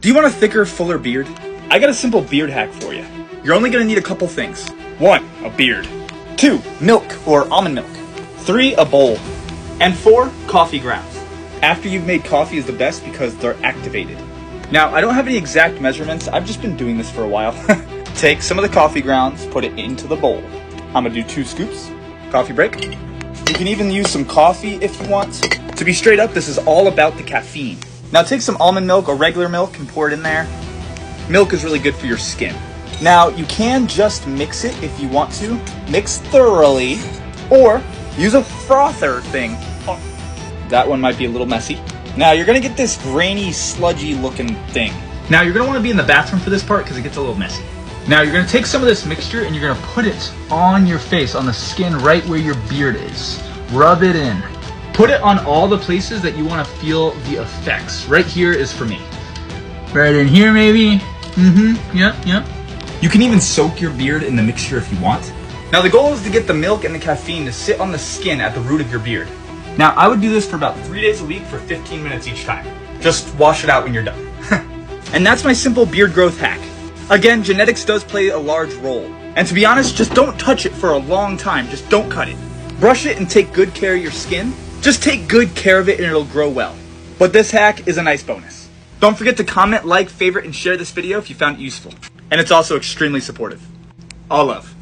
Do you want a thicker, fuller beard? I got a simple beard hack for you. You're only gonna need a couple things. 1, a beard. 2, milk or almond milk. 3, a bowl. And 4, coffee grounds. After you've made coffee is the best because they're activated. Now, I don't have any exact measurements. I've just been doing this for a while. Take some of the coffee grounds, put it into the bowl. I'm gonna do 2 scoops. Coffee break. You can even use some coffee if you want. To be straight up, this is all about the caffeine. Now take some almond milk or regular milk and pour it in there. Milk is really good for your skin. Now, you can just mix it if you want to. Mix thoroughly. Or use a frother thing. Oh, that one might be a little messy. Now, you're going to get this grainy, sludgy looking thing. Now, you're going to want to be in the bathroom for this part because it gets a little messy. Now, you're going to take some of this mixture and you're going to put it on your face, on the skin right where your beard is. Rub it in. Put it on all the places that you want to feel the effects. Right here is for me. Right in here, maybe. Yep. You can even soak your beard in the mixture if you want. Now, the goal is to get the milk and the caffeine to sit on the skin at the root of your beard. Now, I would do this for about 3 days a week for 15 minutes each time. Just wash it out when you're done. And that's my simple beard growth hack. Again, genetics does play a large role. And to be honest, just don't touch it for a long time. Just don't cut it. Brush it and take good care of your skin. Just take good care of it and it'll grow well. But this hack is a nice bonus. Don't forget to comment, like, favorite, and share this video if you found it useful. And it's also extremely supportive. All love.